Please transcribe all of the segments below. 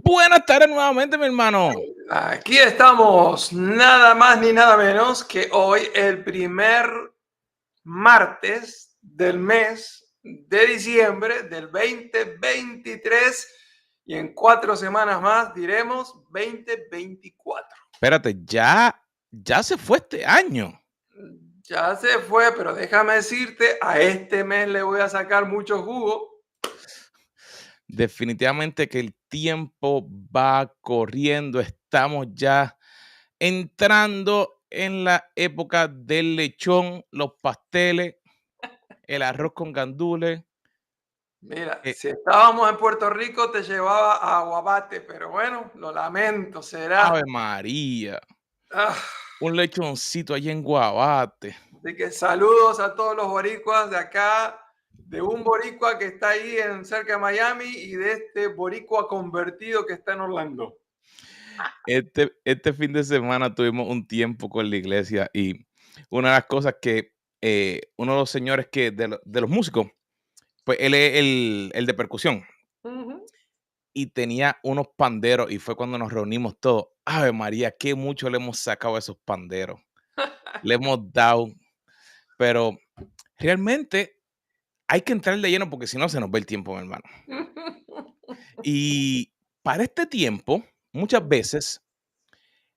Buenas tardes nuevamente, mi hermano. Aquí estamos, nada más ni nada menos que hoy, el primer martes del mes de diciembre del 2023 y en 4 semanas más diremos 2024. Espérate, ya se fue este año. Ya se fue, pero déjame decirte, a este mes le voy a sacar mucho jugo. Definitivamente que el tiempo va corriendo. Estamos ya entrando en la época del lechón, los pasteles, el arroz con gandules. Mira, eh, si estábamos en Puerto Rico te llevaba a aguabate, pero bueno, lo lamento, Ave será. María, Ah, un lechoncito allí en Guabate. Así que saludos a todos los boricuas de acá, de un boricua que está ahí en cerca de Miami y de este boricua convertido que está en Orlando. Este fin de semana tuvimos un tiempo con la iglesia y una de las cosas que uno de los señores de los músicos, pues él es el de percusión Ujú. y tenía unos panderos y fue cuando nos reunimos todos. Ave María, qué mucho le hemos sacado a esos panderos. Le hemos dado, pero realmente hay que entrar de lleno porque si no se nos va el tiempo, mi hermano. Y para este tiempo, muchas veces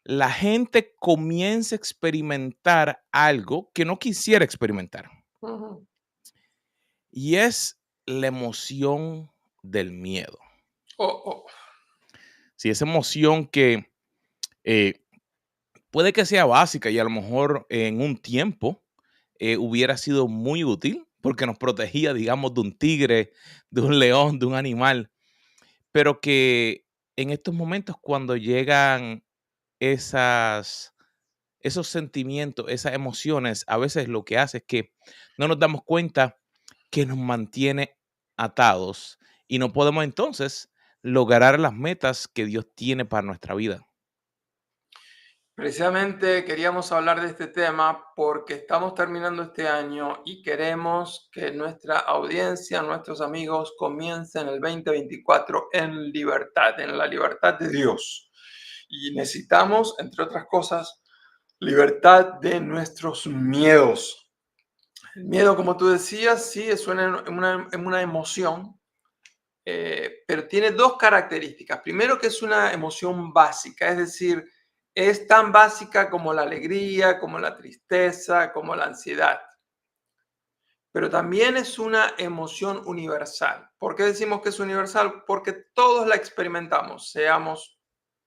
la gente comienza a experimentar algo que no quisiera experimentar Ujú. y es la emoción del miedo. Oh, oh. Si esa emoción que eh, puede que sea básica y a lo mejor en un tiempo hubiera sido muy útil porque nos protegía, digamos, de un tigre, de un león, de un animal, pero que en estos momentos cuando llegan esas, esos sentimientos, esas emociones, a veces lo que hace es que no nos damos cuenta que nos mantiene atados y no podemos entonces lograr las metas que Dios tiene para nuestra vida. Precisamente queríamos hablar de este tema porque estamos terminando este año y queremos que nuestra audiencia, nuestros amigos comiencen el 2024 en libertad, en la libertad de Dios. Y necesitamos, entre otras cosas, libertad de nuestros miedos. El miedo, como tú decías, sí, es una emoción, pero tiene dos características. Primero, que es una emoción básica, es decir, es tan básica como la alegría, como la tristeza, como la ansiedad. Pero también es una emoción universal. ¿Por qué decimos que es universal? Porque todos la experimentamos, seamos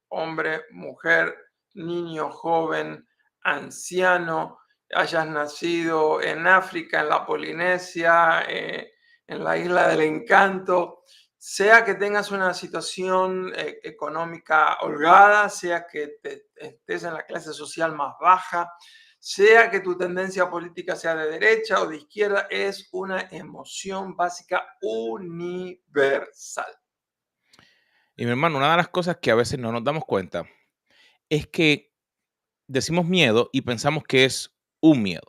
hombre, mujer, niño, joven, anciano, hayas nacido en África, en la Polinesia, en la isla del encanto, sea que tengas una situación económica holgada, sea que estés en la clase social más baja, sea que tu tendencia política sea de derecha o de izquierda, es una emoción básica universal. Y mi hermano, una de las cosas que a veces no nos damos cuenta es que decimos miedo y pensamos que es un miedo.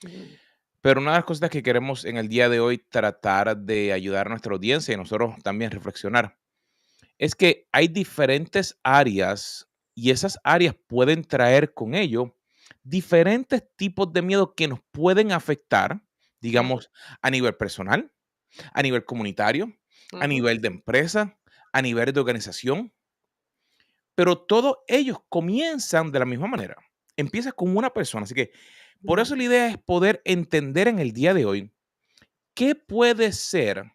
Mm. Pero una de las cosas que queremos en el día de hoy tratar de ayudar a nuestra audiencia y nosotros también reflexionar es que hay diferentes áreas y esas áreas pueden traer con ello diferentes tipos de miedo que nos pueden afectar, Ujú, digamos, a nivel personal, a nivel comunitario, a ujú, nivel de empresa, a nivel de organización, pero todos ellos comienzan de la misma manera. Empieza con una persona, así que por ujú. eso la idea es poder entender en el día de hoy qué puede ser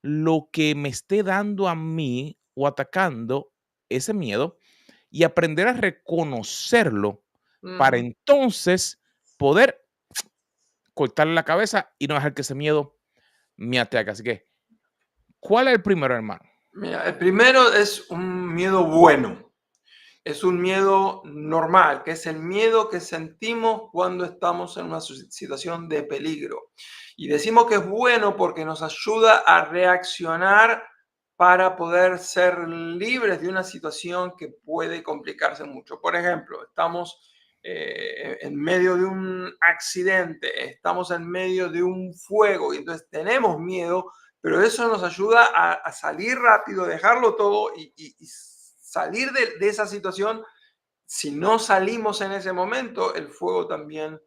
lo que me esté dando a mí o atacando ese miedo y aprender a reconocerlo para Ujú. entonces poder cortarle la cabeza y no dejar que ese miedo me ataque. Así que, ¿cuál es el primero, hermano? Mira, el primero es un miedo bueno, es un miedo normal, que es el miedo que sentimos cuando estamos en una situación de peligro. Y decimos que es bueno porque nos ayuda a reaccionar para poder ser libres de una situación que puede complicarse mucho. Por ejemplo, estamos en medio de un accidente, estamos en medio de un fuego y entonces tenemos miedo, pero eso nos ayuda a salir rápido, dejarlo todo y salir de esa situación. Si no salimos en ese momento, el fuego también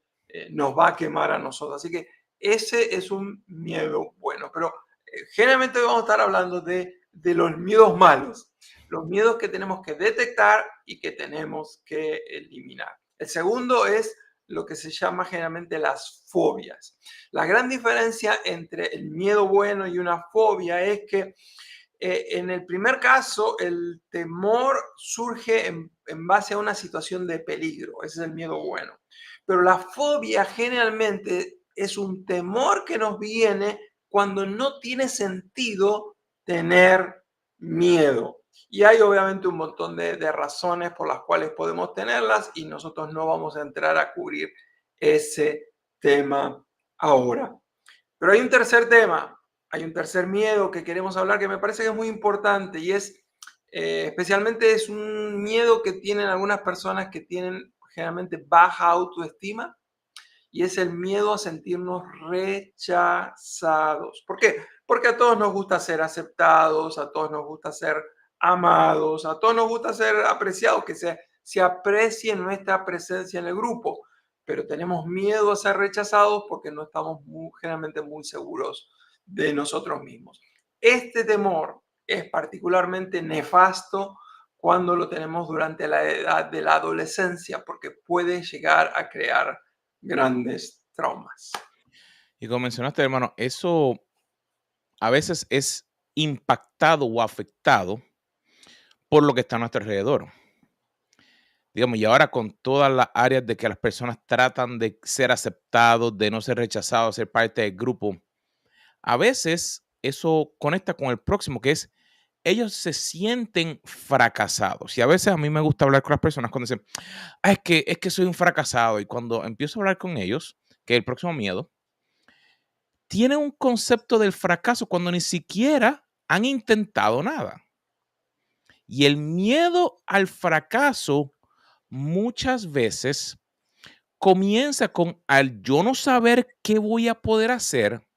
nos va a quemar a nosotros. Así que ese es un miedo bueno, pero generalmente vamos a estar hablando de los miedos malos, los miedos que tenemos que detectar y que tenemos que eliminar. El segundo es lo que se llama generalmente las fobias. La gran diferencia entre el miedo bueno y una fobia es que en el primer caso, el temor surge en base a una situación de peligro, ese es el miedo bueno. Pero la fobia generalmente es un temor que nos viene cuando no tiene sentido tener miedo. Y hay obviamente un montón de razones por las cuales podemos tenerlas y nosotros no vamos a entrar a cubrir ese tema ahora. Pero hay un tercer tema, hay un tercer miedo que queremos hablar que me parece que es muy importante y es, especialmente es un miedo que tienen algunas personas que tienen generalmente baja autoestima y es el miedo a sentirnos rechazados. ¿Por qué? Porque a todos nos gusta ser aceptados, a todos nos gusta ser amados, a todos nos gusta ser apreciados, que se aprecie nuestra presencia en el grupo, pero tenemos miedo a ser rechazados porque no estamos generalmente muy seguros de nosotros mismos. Este temor es particularmente nefasto cuando lo tenemos durante la edad de la adolescencia porque puede llegar a crear grandes traumas. Y como mencionaste, hermano, eso a veces es impactado o afectado por lo que está a nuestro alrededor. Digamos, y ahora con todas las áreas de que las personas tratan de ser aceptados, de no ser rechazados, ser parte del grupo, a veces eso conecta con el próximo, que es ellos se sienten fracasados. Y a veces a mí me gusta hablar con las personas cuando dicen, es que soy un fracasado. Y cuando empiezo a hablar con ellos, que es el próximo miedo, tienen un concepto del fracaso cuando ni siquiera han intentado nada. Y el miedo al fracaso muchas veces comienza con al yo no saber qué voy a poder hacer,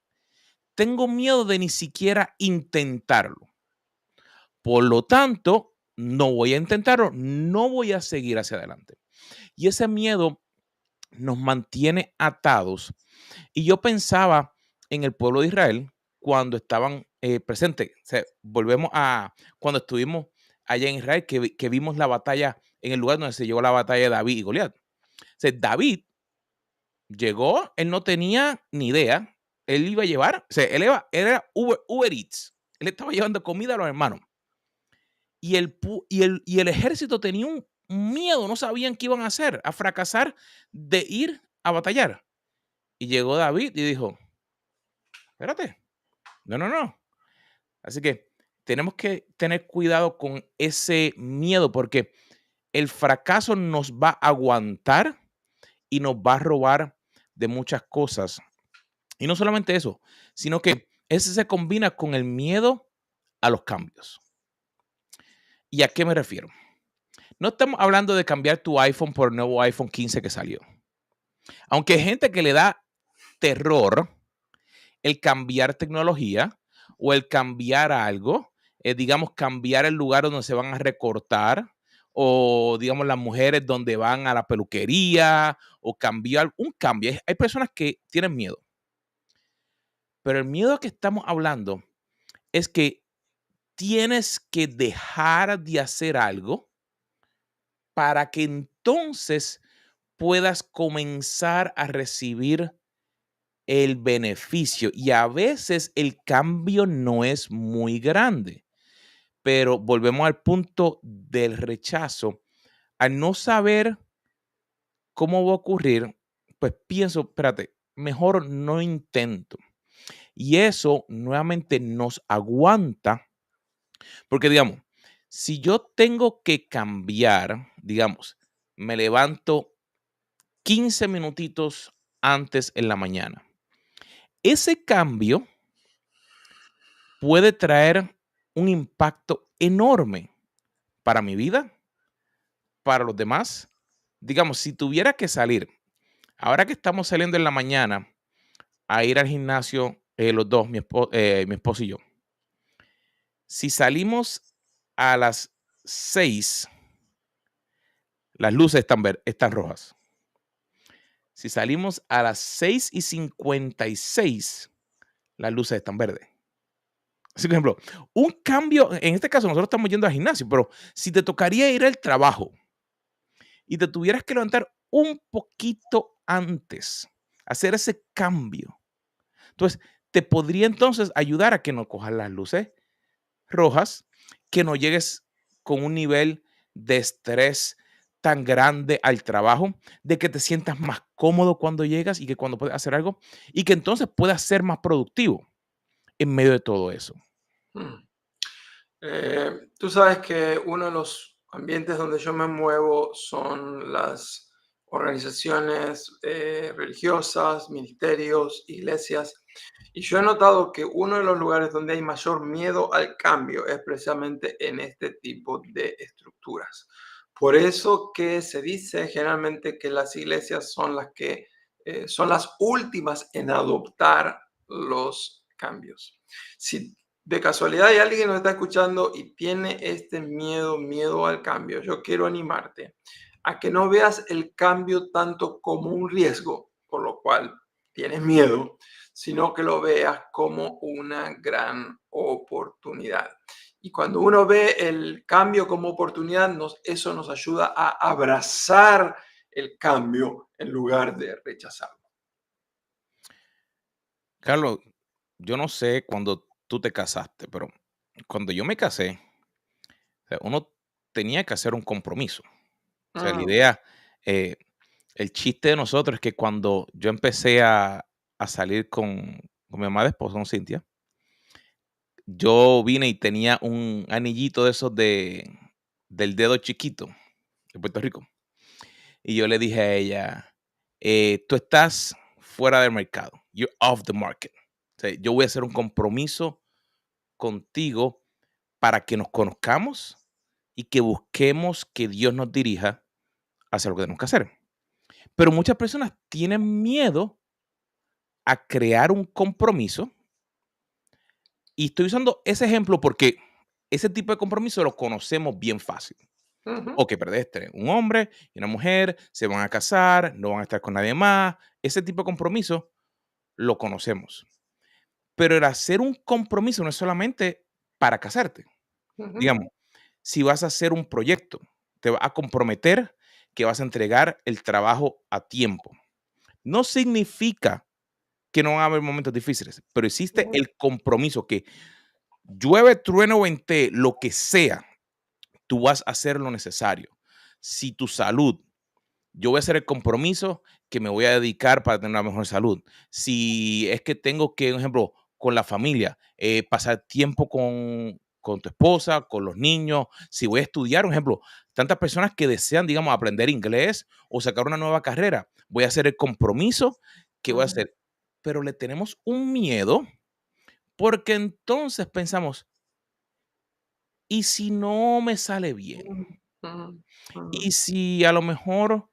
tengo miedo de ni siquiera intentarlo. Por lo tanto, no voy a intentarlo, no voy a seguir hacia adelante. Y ese miedo nos mantiene atados. Y yo pensaba en el pueblo de Israel cuando estaban presentes. O sea, volvemos a cuando estuvimos allá en Israel, que vimos la batalla en el lugar donde se llevó la batalla de David y Goliat. O sea, David llegó, él no tenía ni idea, él iba a llevar, o sea, él era Uber Eats, él estaba llevando comida a los hermanos. Y el ejército tenía un miedo, no sabían qué iban a hacer, a fracasar de ir a batallar. Y llegó David y dijo, espérate, no, no, no. Así que tenemos que tener cuidado con ese miedo porque el fracaso nos va a aguantar y nos va a robar de muchas cosas. Y no solamente eso, sino que ese se combina con el miedo a los cambios. ¿Y a qué me refiero? No estamos hablando de cambiar tu iPhone por el nuevo iPhone 15 que salió. Aunque hay gente que le da terror el cambiar tecnología o el cambiar algo, digamos, cambiar el lugar donde se van a recortar o, digamos, las mujeres donde van a la peluquería o cambiar un cambio. Hay personas que tienen miedo, pero el miedo que estamos hablando es que tienes que dejar de hacer algo para que entonces puedas comenzar a recibir el beneficio. Y a veces el cambio no es muy grande, pero volvemos al punto del rechazo. Al no saber cómo va a ocurrir, pues pienso, espérate, mejor no intento. Y eso nuevamente nos aguanta, porque digamos, si yo tengo que cambiar, digamos, me levanto 15 minutitos antes en la mañana. Ese cambio puede traer un impacto enorme para mi vida, para los demás. Digamos, si tuviera que salir, ahora que estamos saliendo en la mañana a ir al gimnasio los dos, mi esposo y yo. Si salimos a las 6, las luces están rojas. Si salimos a las 6:56, las luces están verdes. Así que, por ejemplo, un cambio, en este caso nosotros estamos yendo al gimnasio, pero si te tocaría ir al trabajo y te tuvieras que levantar un poquito antes, hacer ese cambio, entonces te podría entonces ayudar a que no cojas las luces rojas, que no llegues con un nivel de estrés tan grande al trabajo, de que te sientas más cómodo cuando llegas y que cuando puedes hacer algo y que entonces puedas ser más productivo en medio de todo eso. Mm. Tú sabes que uno de los ambientes donde yo me muevo son las organizaciones religiosas, ministerios, iglesias, y yo he notado que uno de los lugares donde hay mayor miedo al cambio es precisamente en este tipo de estructuras. Por eso que se dice generalmente que las iglesias son las que son las últimas en adoptar los cambios. Si de casualidad hay alguien que nos está escuchando y tiene este miedo al cambio, yo quiero animarte a que no veas el cambio tanto como un riesgo, por lo cual tienes miedo, sino que lo veas como una gran oportunidad. Y cuando uno ve el cambio como oportunidad, eso nos ayuda a abrazar el cambio en lugar de rechazarlo. Carlos, yo no sé cuando tú te casaste, pero cuando yo me casé, o sea, uno tenía que hacer un compromiso. O sea, la Mm, idea, eh, el chiste de nosotros es que cuando yo empecé a salir con mi amada esposa, con Cintia, yo vine y tenía un anillito de esos del dedo chiquito de Puerto Rico. Y yo le dije a ella, tú estás fuera del mercado. You're off the market. O sea, yo voy a hacer un compromiso contigo para que nos conozcamos y que busquemos que Dios nos dirija hacia lo que tenemos que hacer. Pero muchas personas tienen miedo a crear un compromiso y estoy usando ese ejemplo porque ese tipo de compromiso lo conocemos bien fácil. ujú, Ok, perdés, un hombre y una mujer, se van a casar, no van a estar con nadie más. Ese tipo de compromiso lo conocemos. Pero el hacer un compromiso no es solamente para casarte. ujú, Digamos, si vas a hacer un proyecto, te vas a comprometer que vas a entregar el trabajo a tiempo. No significa que no van a haber momentos difíciles, pero existe ujú, el compromiso que llueve, trueno o ventee, lo que sea, tú vas a hacer lo necesario. Si tu salud, yo voy a hacer el compromiso que me voy a dedicar para tener una mejor salud. Si es que tengo que, por ejemplo, con la familia, pasar tiempo con tu esposa, con los niños, si voy a estudiar, por ejemplo, tantas personas que desean, digamos, aprender inglés o sacar una nueva carrera, voy a hacer el compromiso que voy a ujú, hacer. Pero le tenemos un miedo porque entonces pensamos, ¿y si no me sale bien? ujú, ujú, ujú, ¿Y si a lo mejor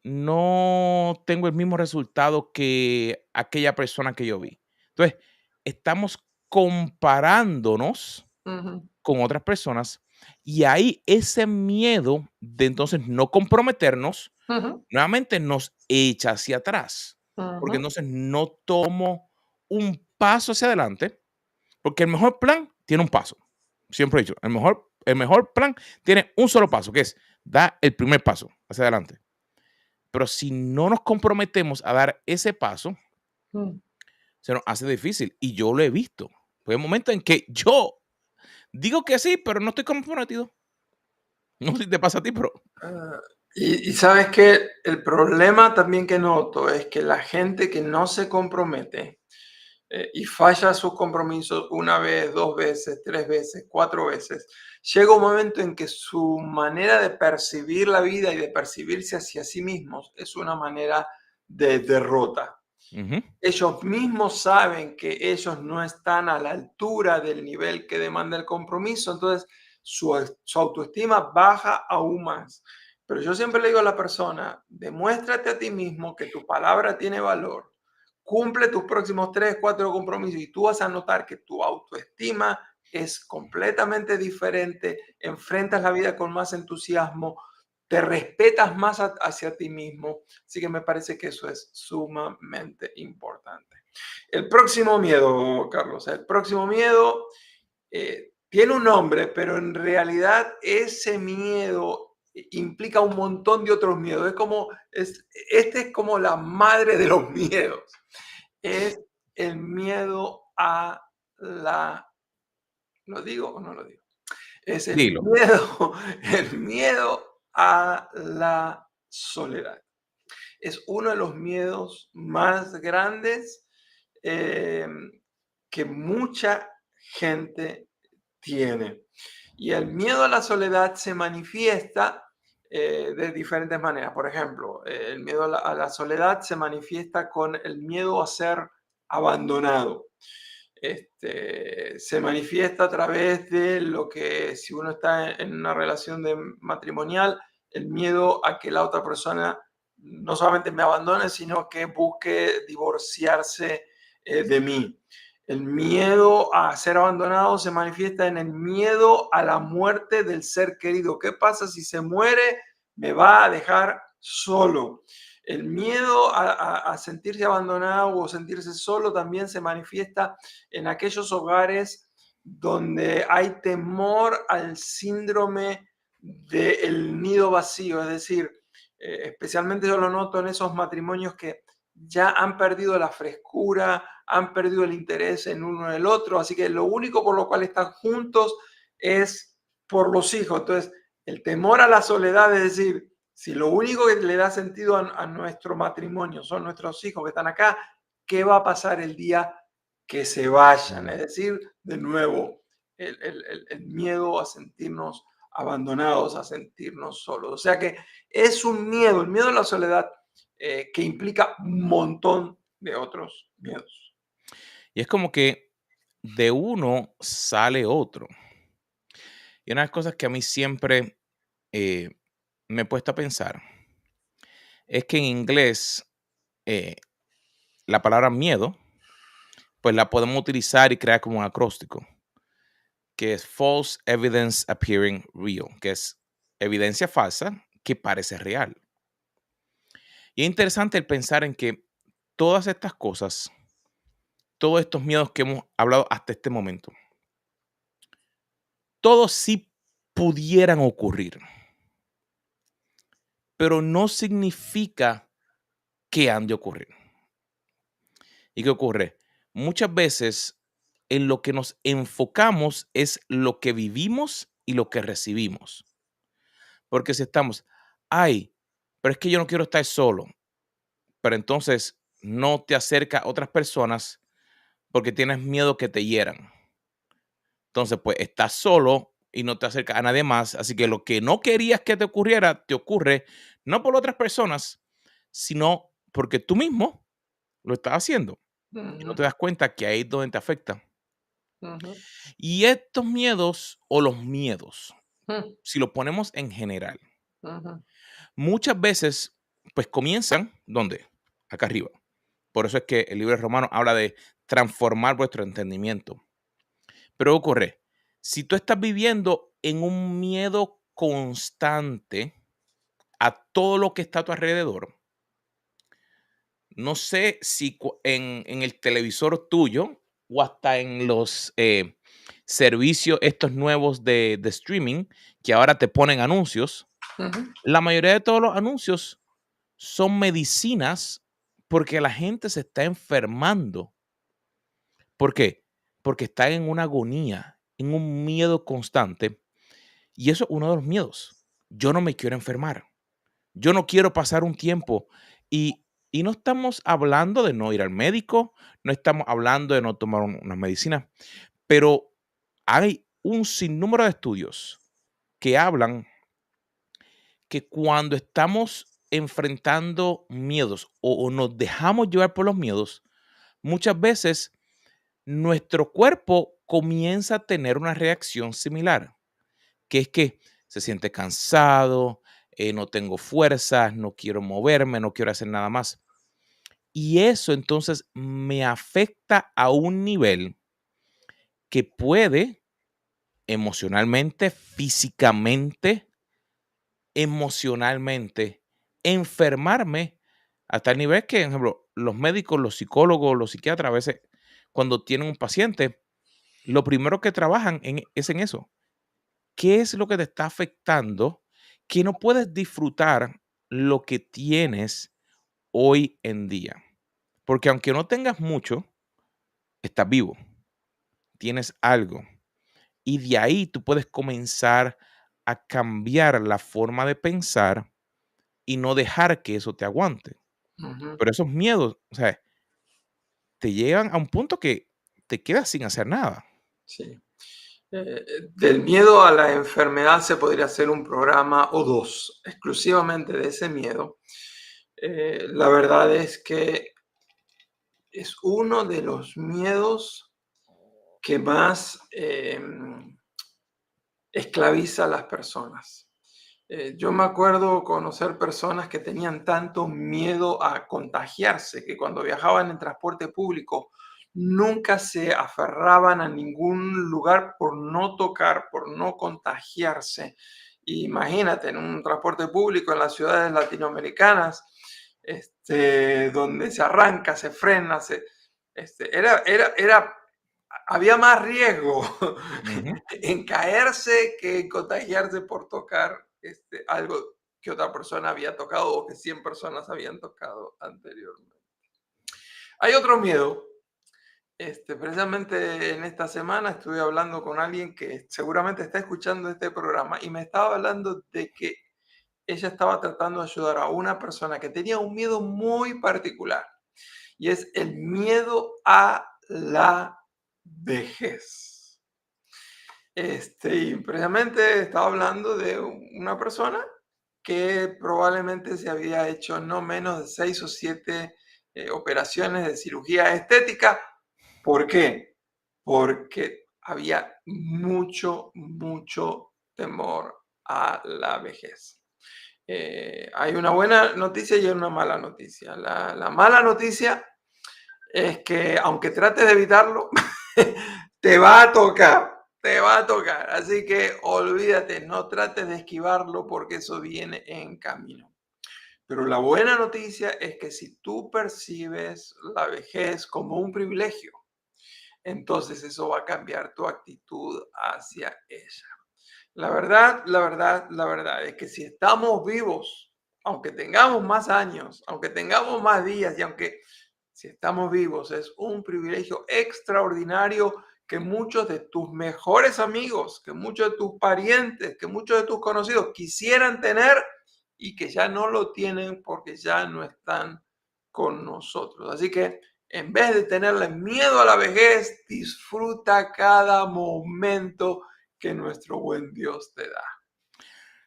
no tengo el mismo resultado que aquella persona que yo vi? Entonces, estamos comparándonos ujú, con otras personas y ahí ese miedo de entonces no comprometernos ujú, nuevamente nos echa hacia atrás, porque ujú, entonces no tomo un paso hacia adelante, porque el mejor plan tiene un paso. Siempre he dicho, el mejor plan tiene un solo paso, que es dar el primer paso hacia adelante. Pero si no nos comprometemos a dar ese paso, ujú. se nos hace difícil. Y yo lo he visto. Pues hay momentos en que yo digo que sí, pero no estoy comprometido. No sé si te pasa a ti, pero Ah, y sabes que el problema también que noto es que la gente que no se compromete y falla sus compromisos una vez, dos veces, tres veces, cuatro veces, llega un momento en que su manera de percibir la vida y de percibirse hacia sí mismos es una manera de derrota. ujú, Ellos mismos saben que ellos no están a la altura del nivel que demanda el compromiso, entonces su autoestima baja aún más. Pero yo siempre le digo a la persona, demuéstrate a ti mismo que tu palabra tiene valor. cumple tus próximos 3, 4 compromisos y tú vas a notar que tu autoestima es completamente diferente, enfrentas la vida con más entusiasmo, te respetas más hacia ti mismo. Así que me parece que eso es sumamente importante. El próximo miedo, Carlos, el próximo miedo tiene un nombre, pero en realidad ese miedo implica un montón de otros miedos. Este es como la madre de los miedos. Es el miedo a la... ¿Lo digo o no lo digo? Es Dilo. el miedo a la soledad. Es uno de los miedos más grandes eh, que mucha gente tiene. Y el miedo a la soledad se manifiesta de diferentes maneras. Por ejemplo, el miedo a la soledad se manifiesta con el miedo a ser abandonado. Se manifiesta a través de lo que, si uno está en una relación matrimonial, el miedo a que la otra persona no solamente me abandone, sino que busque divorciarse de mí. El miedo a ser abandonado se manifiesta en el miedo a la muerte del ser querido. ¿Qué pasa si se muere? Me va a dejar solo. El miedo a sentirse abandonado o sentirse solo también se manifiesta en aquellos hogares donde hay temor al síndrome del nido vacío, es decir, especialmente yo lo noto en esos matrimonios que ya han perdido la frescura, han perdido el interés en uno en el otro, así que lo único por lo cual están juntos es por los hijos. Entonces, el temor a la soledad, es decir, si lo único que le da sentido a nuestro matrimonio son nuestros hijos que están acá, ¿qué va a pasar el día que se vayan? Es decir, de nuevo, el miedo a sentirnos abandonados, a sentirnos solos. O sea que es un miedo, el miedo a la soledad, que implica un montón de otros miedos. Y es como que de uno sale otro. Y una de las cosas que a mí siempre eh, me he puesto a pensar es que en inglés eh, la palabra miedo, pues la podemos utilizar y crear como un acróstico, que es false evidence appearing real, que es evidencia falsa que parece real. Y es interesante el pensar en que todas estas cosas, todos estos miedos que hemos hablado hasta este momento, todos sí pudieran ocurrir, pero no significa que han de ocurrir. ¿Y qué ocurre? Muchas veces en lo que nos enfocamos es lo que vivimos y lo que recibimos. Porque si estamos, ay, pero es que yo no quiero estar solo, pero entonces no te acercas a otras personas porque tienes miedo que te hieran. Entonces, pues estás solo y no te acercas a nadie más. Así que lo que no querías que te ocurriera, te ocurre no por otras personas, sino porque tú mismo lo estás haciendo. Y no Ujú, te das cuenta que ahí es donde te afecta. ujú, Y estos miedos o los miedos, ujú, si lo ponemos en general, ujú, muchas veces pues comienzan, ¿dónde? Acá arriba. Por eso es que el libro de Romanos habla de transformar vuestro entendimiento. Pero ocurre, si tú estás viviendo en un miedo constante a todo lo que está a tu alrededor, no sé si en el televisor tuyo o hasta en los servicios estos nuevos de streaming que ahora te ponen anuncios, ujú. la mayoría de todos los anuncios son medicinas porque la gente se está enfermando. ¿Por qué? Porque está en una agonía, en un miedo constante. Y eso es uno de los miedos. Yo no me quiero enfermar. Yo no quiero pasar un tiempo. Y no estamos hablando de no ir al médico, no estamos hablando de no tomar una medicina, pero hay un sinnúmero de estudios que hablan que cuando estamos enfrentando miedos o nos dejamos llevar por los miedos, muchas veces nuestro cuerpo comienza a tener una reacción similar, que es que se siente cansado, no tengo fuerzas, no quiero moverme, no quiero hacer nada más. Y eso entonces me afecta a un nivel que puede emocionalmente, físicamente, emocionalmente, enfermarme hasta el nivel que, por ejemplo, los médicos, los psicólogos, los psiquiatras, a veces, cuando tienen un paciente, lo primero que trabajan es en eso. ¿Qué es lo que te está afectando que no puedes disfrutar lo que tienes hoy en día? Porque aunque no tengas mucho, estás vivo, tienes algo. Y de ahí tú puedes comenzar a cambiar la forma de pensar y no dejar que eso te aguante. Ujú, Pero esos miedos, o sea, te llevan a un punto que te quedas sin hacer nada. sí. Del miedo a la enfermedad se podría hacer un programa o dos, exclusivamente de ese miedo. La verdad es que es uno de los miedos que más esclaviza a las personas. Yo me acuerdo conocer personas que tenían tanto miedo a contagiarse que cuando viajaban en transporte público nunca se aferraban a ningún lugar por no tocar, por no contagiarse. Imagínate, en un transporte público en las ciudades latinoamericanas, donde se arranca, se frena, había más riesgo Ujú. en caerse que en contagiarse por tocar algo que otra persona había tocado o que 100 personas habían tocado anteriormente. Hay otro miedo. Precisamente en esta semana estuve hablando con alguien que seguramente está escuchando este programa y me estaba hablando de que ella estaba tratando de ayudar a una persona que tenía un miedo muy particular y es el miedo a la vejez. Y precisamente estaba hablando de una persona que probablemente se había hecho no menos de 6 o 7 operaciones de cirugía estética. ¿Por qué? Porque había mucho, mucho temor a la vejez. Hay una buena noticia y una mala noticia. La mala noticia es que aunque trates de evitarlo, te va a tocar, te va a tocar. Así que olvídate, no trates de esquivarlo porque eso viene en camino. Pero la buena noticia es que si tú percibes la vejez como un privilegio, entonces eso va a cambiar tu actitud hacia ella. La verdad es que si estamos vivos, aunque tengamos más años, aunque tengamos más días y aunque si estamos vivos, es un privilegio extraordinario que muchos de tus mejores amigos, que muchos de tus parientes, que muchos de tus conocidos quisieran tener y que ya no lo tienen porque ya no están con nosotros. Así que en vez de tenerle miedo a la vejez, disfruta cada momento que nuestro buen Dios te da.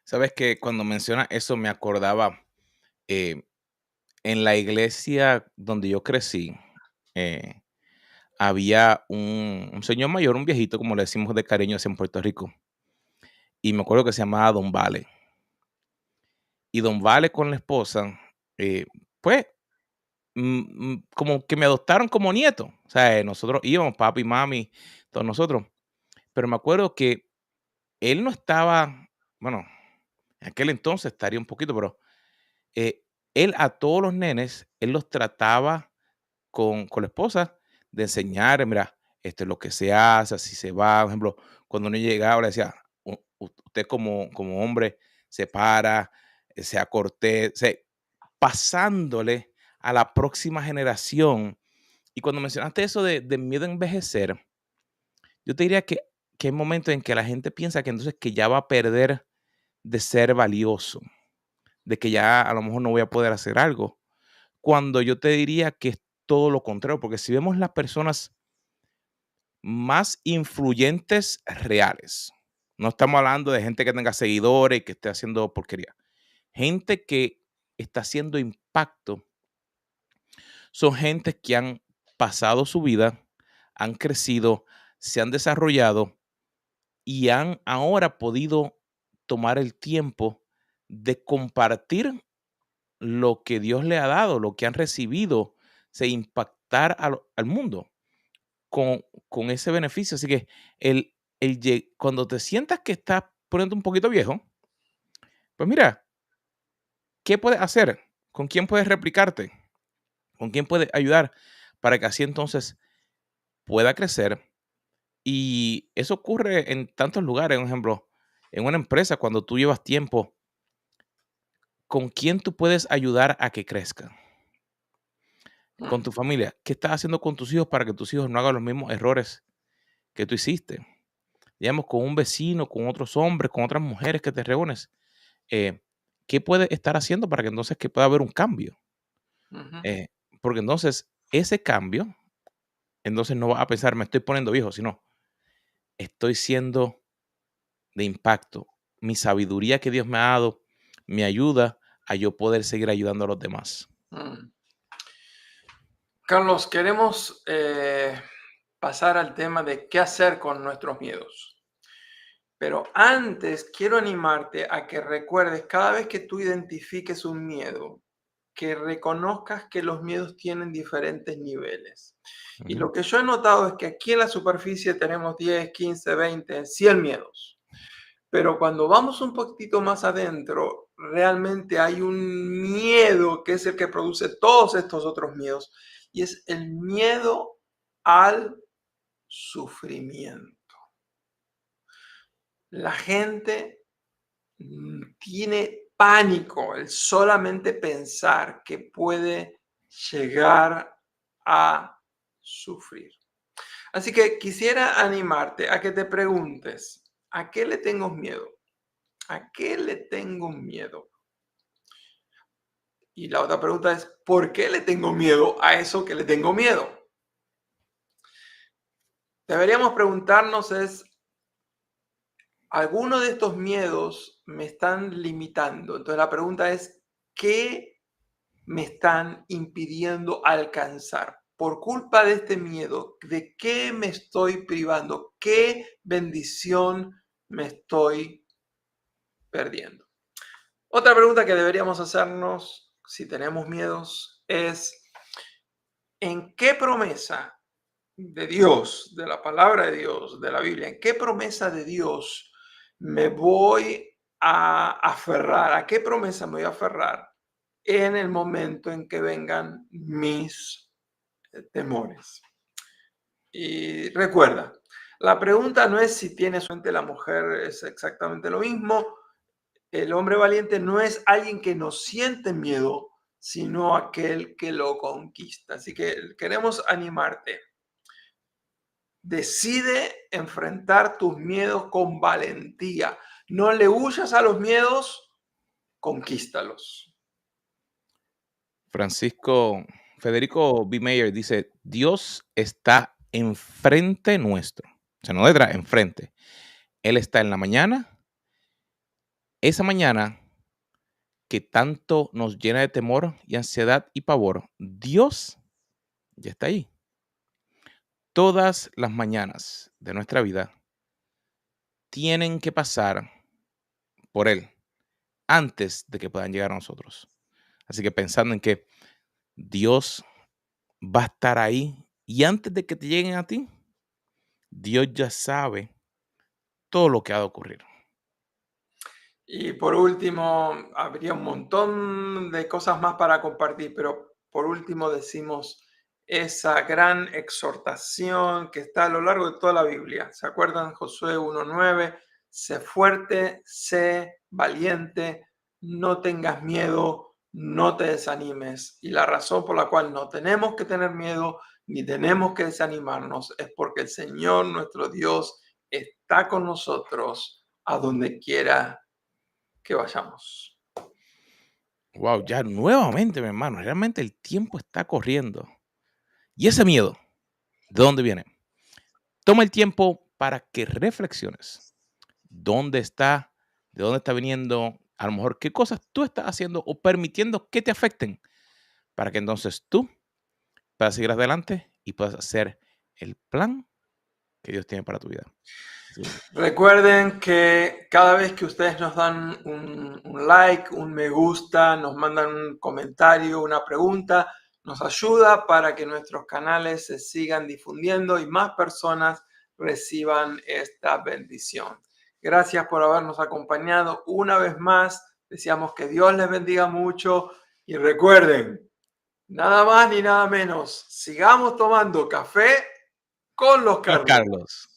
Sabes que cuando menciona eso me acordaba eh, en la iglesia donde yo crecí, eh, había un señor mayor, un viejito, como le decimos de cariño así en Puerto Rico, y me acuerdo que se llamaba Don Vale. Y Don Vale con la esposa, eh, pues, como que me adoptaron como nieto. O sea, nosotros íbamos, papi, mami, todos nosotros. Pero me acuerdo que él no estaba, bueno, en aquel entonces estaría un poquito, pero eh, él a todos los nenes, él los trataba con la esposa de enseñar, mira, esto es lo que se hace, así se va. Por ejemplo, cuando uno llegaba, le decía, Usted como hombre se para, sea cortés, pasándole a la próxima generación. Y cuando mencionaste eso de miedo a envejecer, yo te diría que hay momentos en que la gente piensa que entonces que ya va a perder de ser valioso, de que ya a lo mejor no voy a poder hacer algo, cuando yo te diría que es todo lo contrario, porque si vemos las personas más influyentes reales, no estamos hablando de gente que tenga seguidores y que esté haciendo porquería, gente que está haciendo impacto, son gente que han pasado su vida, han crecido, se han desarrollado y han ahora podido tomar el tiempo de compartir lo que Dios le ha dado, lo que han recibido impactar al mundo con ese beneficio. Así que cuando te sientas que estás poniendo un poquito viejo, pues mira, ¿qué puedes hacer? ¿Con quién puedes replicarte? ¿Con quién puedes ayudar para que así entonces pueda crecer? Y eso ocurre en tantos lugares. Un ejemplo, en una empresa, cuando tú llevas tiempo, ¿con quién tú puedes ayudar a que crezca? Con Mm, tu familia. ¿Qué estás haciendo con tus hijos para que tus hijos no hagan los mismos errores que tú hiciste? Digamos, con un vecino, con otros hombres, con otras mujeres que te reúnes. eh, ¿Qué puedes estar haciendo para que entonces que pueda haber un cambio? ujú. Eh, Porque entonces ese cambio, entonces no vas a pensar, me estoy poniendo viejo, sino estoy siendo de impacto. Mi sabiduría que Dios me ha dado me ayuda a yo poder seguir ayudando a los demás. Mm. Carlos, queremos pasar al tema de qué hacer con nuestros miedos. Pero antes quiero animarte a que recuerdes cada vez que tú identifiques un miedo, que reconozcas que los miedos tienen diferentes niveles. Y Ujú. lo que yo he notado es que aquí en la superficie tenemos 10, 15, 20, 100 miedos. Pero cuando vamos un poquitito más adentro, realmente hay un miedo que es el que produce todos estos otros miedos. Y es el miedo al sufrimiento. La gente tiene pánico el solamente pensar que puede llegar a sufrir. Así que quisiera animarte a que te preguntes, ¿a qué le tengo miedo? ¿A qué le tengo miedo? Y la otra pregunta es, ¿por qué le tengo miedo a eso que le tengo miedo? Deberíamos preguntarnos es, ¿alguno de estos miedos me están limitando? Entonces la pregunta es, ¿qué me están impidiendo alcanzar? Por culpa de este miedo, ¿de qué me estoy privando? ¿Qué bendición me estoy perdiendo? Otra pregunta que deberíamos hacernos si tenemos miedos es, ¿en qué promesa de Dios, de la palabra de Dios, de la Biblia, en qué promesa de Dios me voy a aferrar? ¿A qué promesa me voy a aferrar en el momento en que vengan mis temores? Y recuerda, la pregunta no es si tienes suerte, la mujer es exactamente lo mismo. El hombre valiente no es alguien que no siente miedo, sino aquel que lo conquista. Así que queremos animarte. Decide enfrentar tus miedos con valentía. No le huyas a los miedos, conquístalos. Federico B. Mayer dice, Dios está enfrente nuestro. O sea, no detrás, enfrente. Él está en la mañana. Esa mañana que tanto nos llena de temor y ansiedad y pavor, Dios ya está ahí. Todas las mañanas de nuestra vida tienen que pasar por Él antes de que puedan llegar a nosotros. Así que pensando en que Dios va a estar ahí y antes de que te lleguen a ti, Dios ya sabe todo lo que ha de ocurrir. Y por último, habría un montón de cosas más para compartir, pero por último decimos esa gran exhortación que está a lo largo de toda la Biblia. ¿Se acuerdan? Josué 1:9, sé fuerte, sé valiente, no tengas miedo, no te desanimes. Y la razón por la cual no tenemos que tener miedo ni tenemos que desanimarnos es porque el Señor, nuestro Dios, está con nosotros a donde quiera que vayamos. Wow, ya nuevamente, mi hermano, realmente el tiempo está corriendo. Y ese miedo, ¿de dónde viene? Toma el tiempo para que reflexiones. ¿Dónde está? ¿De dónde está viniendo? A lo mejor, ¿qué cosas tú estás haciendo o permitiendo que te afecten? Para que entonces tú puedas seguir adelante y puedas hacer el plan que Dios tiene para tu vida. Así que, Recuerden que cada vez que ustedes nos dan un like, un me gusta, nos mandan un comentario, una pregunta, nos ayuda para que nuestros canales se sigan difundiendo y más personas reciban esta bendición. Gracias por habernos acompañado una vez más. Deseamos que Dios les bendiga mucho y recuerden, nada más ni nada menos, sigamos tomando café con los Los Carlos. Carlos.